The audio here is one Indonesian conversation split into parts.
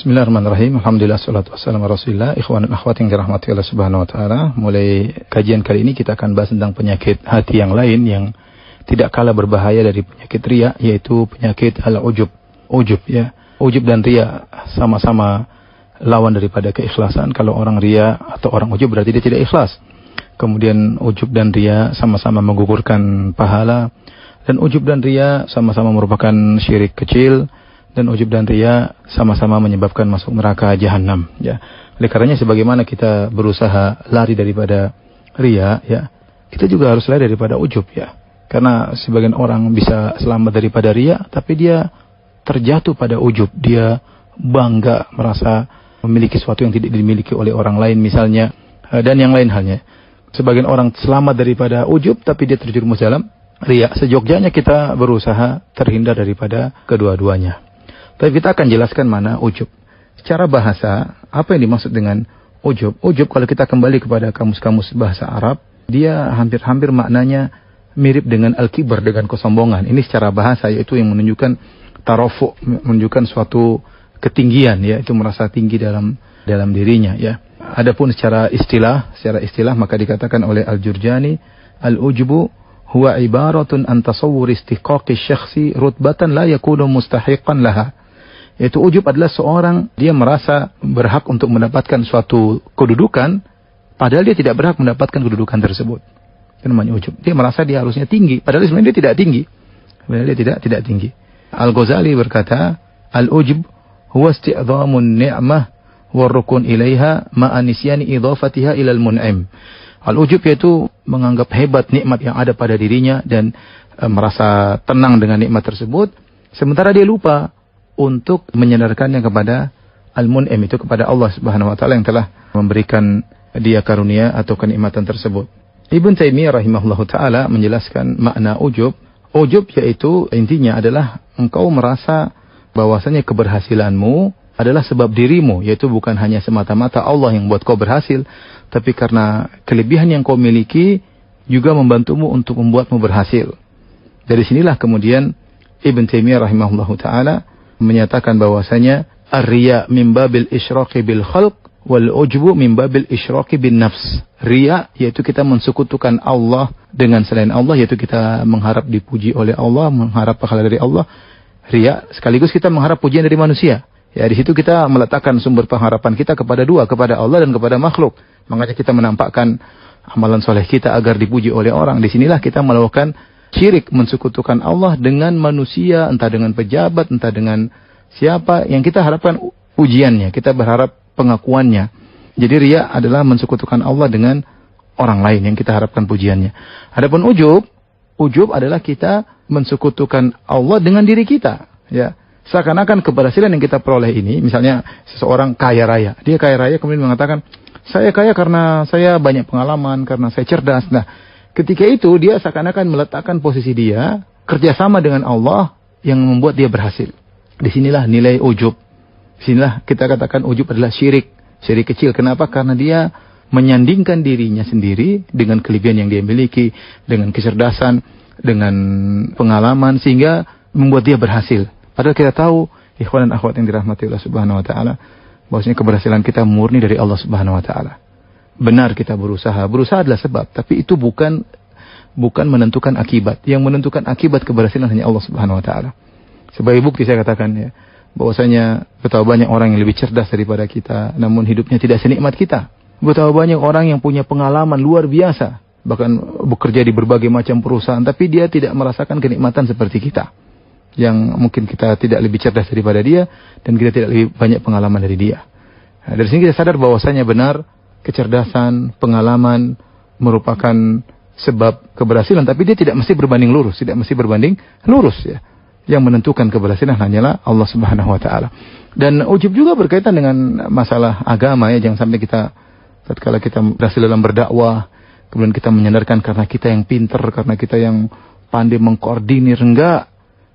Bismillahirrahmanirrahim. Alhamdulillah, salatu wassalamu ala Rasulillah. Ikhwan dan akhwat yang dirahmati Allah Subhanahu wa taala. Mulai kajian kali ini kita akan bahas tentang penyakit hati yang lain yang tidak kalah berbahaya dari penyakit riya, yaitu penyakit al-ujub. Ujub ya. Ujub dan riya sama-sama lawan daripada keikhlasan. Kalau orang riya atau orang ujub berarti dia tidak ikhlas. Kemudian ujub dan riya sama-sama menggugurkan pahala, dan ujub dan riya sama-sama merupakan syirik kecil, dan ujub dan riya sama-sama menyebabkan masuk neraka jahanam ya. Oleh karenanya sebagaimana kita berusaha lari daripada riya ya, kita juga harus lari daripada ujub ya. Karena sebagian orang bisa selamat daripada riya, tapi dia terjatuh pada ujub. Dia bangga merasa memiliki sesuatu yang tidak dimiliki oleh orang lain misalnya, dan yang lain halnya. Sebagian orang selamat daripada ujub, tapi dia terjerumus dalam riya. Sejogjanya kita berusaha terhindar daripada kedua-duanya. Tapi kita akan jelaskan mana ujub. Secara bahasa, apa yang dimaksud dengan ujub? Ujub kalau kita kembali kepada kamus-kamus bahasa Arab, dia hampir-hampir maknanya mirip dengan al-kibar, dengan kesombongan. Ini secara bahasa, yaitu yang menunjukkan tarofu, menunjukkan suatu ketinggian, ya, itu merasa tinggi dalam dirinya, ya. Adapun secara istilah maka dikatakan oleh Al-Jurjani, al-ujbu huwa ibaratun an tasawwur istiqaqi syakhsi rutbatan la yakunu mustahiqan laha. Yaitu ujub adalah seorang, dia merasa berhak untuk mendapatkan suatu kedudukan, padahal dia tidak berhak mendapatkan kedudukan tersebut. Itu namanya ujub. Dia merasa dia harusnya tinggi, padahal sebenarnya dia tidak tinggi. Sebenarnya dia tidak tinggi. Al-Ghazali berkata, al-ujub huwa isti'dhamun ni'mah wa rukun ilaiha ma'a nisyani idhafatiha ilal mun'im. Al-ujub yaitu menganggap hebat nikmat yang ada pada dirinya dan merasa tenang dengan nikmat tersebut, sementara dia lupa untuk menyandarkannya kepada Al-Mun'im, itu kepada Allah Subhanahu wa taala yang telah memberikan dia karunia atau kenikmatan tersebut. Ibn Taimiyah rahimahullahu taala menjelaskan makna ujub. Ujub yaitu intinya adalah engkau merasa bahwasanya keberhasilanmu adalah sebab dirimu, yaitu bukan hanya semata-mata Allah yang buat kau berhasil, tapi karena kelebihan yang kau miliki juga membantumu untuk membuatmu berhasil. Dari sinilah kemudian Ibn Taimiyah rahimahullahu taala menyatakan bahwasanya ar-riya min babil isyraqi bil khalq wal ujbu min babil isyraqi bin nafs. Riya yaitu kita mensekutukan Allah dengan selain Allah, yaitu kita mengharap dipuji oleh Allah, mengharap pahala dari Allah. Riya sekaligus kita mengharap pujian dari manusia. Ya, di situ kita meletakkan sumber pengharapan kita kepada dua, kepada Allah dan kepada makhluk. Makanya kita menampakkan amalan soleh kita agar dipuji oleh orang. Di sinilah kita melakukan syirik, mensekutukan Allah dengan manusia, entah dengan pejabat, entah dengan siapa yang kita harapkan pujiannya, kita berharap pengakuannya. Jadi riya adalah mensekutukan Allah dengan orang lain yang kita harapkan pujiannya. Adapun ujub adalah kita mensekutukan Allah dengan diri kita, ya. Seakan-akan keberhasilan yang kita peroleh ini, misalnya seseorang kaya raya, dia kaya raya kemudian mengatakan, saya kaya karena saya banyak pengalaman, karena saya cerdas. Nah, ketika itu dia seakan-akan meletakkan posisi dia kerjasama dengan Allah yang membuat dia berhasil. Disinilah nilai ujub. Disinilah kita katakan ujub adalah syirik kecil. Kenapa? Karena dia menyandingkan dirinya sendiri dengan kelebihan yang dia miliki, dengan kecerdasan, dengan pengalaman, sehingga membuat dia berhasil. Padahal kita tahu, ikhwan dan akhwat yang dirahmati Allah Subhanahu wa taala, bahwasanya keberhasilan kita murni dari Allah Subhanahu wa taala. Benar kita berusaha adalah sebab, tapi itu bukan menentukan akibat. Yang menentukan akibat keberhasilan hanya Allah Subhanahu wa taala. Sebagai bukti saya katakan ya, bahwasanya betapa banyak orang yang lebih cerdas daripada kita, namun hidupnya tidak senikmat kita. Betapa banyak orang yang punya pengalaman luar biasa, bahkan bekerja di berbagai macam perusahaan, tapi dia tidak merasakan kenikmatan seperti kita. Yang mungkin kita tidak lebih cerdas daripada dia, dan kita tidak lebih banyak pengalaman dari dia. Nah, dari sini kita sadar bahwasanya benar, kecerdasan, pengalaman merupakan sebab keberhasilan, tapi dia tidak mesti berbanding lurus, ya. Yang menentukan keberhasilan hanyalah Allah Subhanahu wa taala. Dan ujub juga berkaitan dengan masalah agama, ya. Jangan sampai kita tatkala kita berhasil dalam berdakwah, kemudian kita menyandarkan karena kita yang pintar, karena kita yang pandai mengkoordinir, enggak.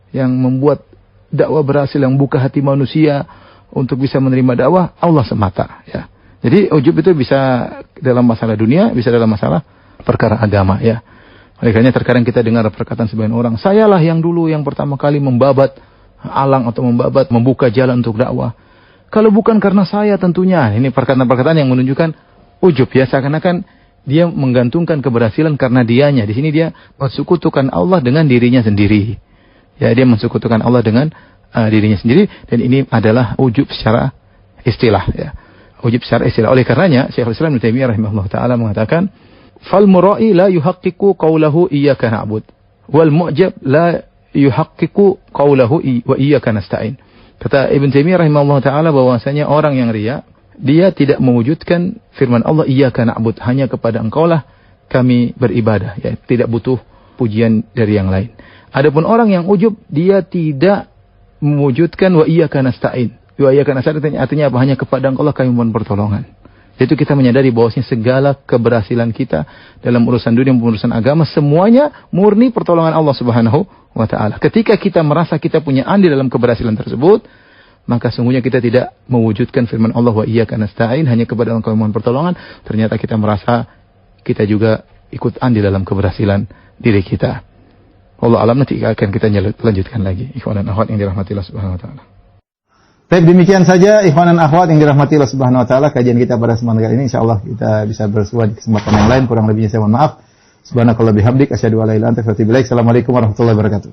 Yang membuat dakwah berhasil, yang buka hati manusia untuk bisa menerima dakwah, Allah semata, ya. Jadi ujub itu bisa dalam masalah dunia, bisa dalam masalah perkara agama, ya. Oleh karena terkadang kita dengar perkataan sebagian orang, sayalah yang dulu yang pertama kali membabat alang atau membuka jalan untuk dakwah. Kalau bukan karena saya tentunya. Ini perkataan-perkataan yang menunjukkan ujub ya, seakan-akan dia menggantungkan keberhasilan karena dianya. Di sini dia mensekutukan Allah dengan dirinya sendiri. Ya, dia mensekutukan Allah dengan dirinya sendiri, dan ini adalah ujub secara istilah ya. Ujub secara istilah. Oleh karenanya Syekhul Islam Ibnu Taimiyah rahimahullah taala mengatakan, "Fal mura'i la yuhaqqiqu qawlahu iyyaka na'bud wal mu'jab la yuhaqqiqu qawlahu wa iyyaka nasta'in." Kata Ibnu Taimiyah rahimahullah taala bahwasanya orang yang riya, dia tidak mewujudkan firman Allah iyyaka na'bud, hanya kepada Engkaulah kami beribadah, ya, tidak butuh pujian dari yang lain. Adapun orang yang ujub, dia tidak mewujudkan wa iyyaka nasta'in. Wa iyyaka nasta'in artinya apa? Hanya kepada Engkaulah kami mohon pertolongan. Yaitu kita menyadari bahwasanya segala keberhasilan kita dalam urusan dunia maupun urusan agama semuanya murni pertolongan Allah Subhanahu wa taala. Ketika kita merasa kita punya andil dalam keberhasilan tersebut, maka sungguhnya kita tidak mewujudkan firman Allah wa iyyaka nasta'in, hanya kepada Engkau mohon pertolongan. Ternyata kita merasa kita juga ikut andil dalam keberhasilan diri kita. Allah alam, nanti akan kita lanjutkan lagi. Ikhwan dan akhwat yang dirahmati Allah Subhanahu wa taala. Baik, demikian saja ikhwan dan akhwat yang dirahmati Allah Subhanahu wa taala, kajian kita pada kesempatan kali ini. Insyaallah kita bisa bersua di kesempatan yang lain. Kurang lebihnya saya mohon maaf. Subhanakallah bihamdik asyhadu an la ilaha illa anta astaghfiruka wa atubu ilaik. Assalamualaikum warahmatullahi wabarakatuh.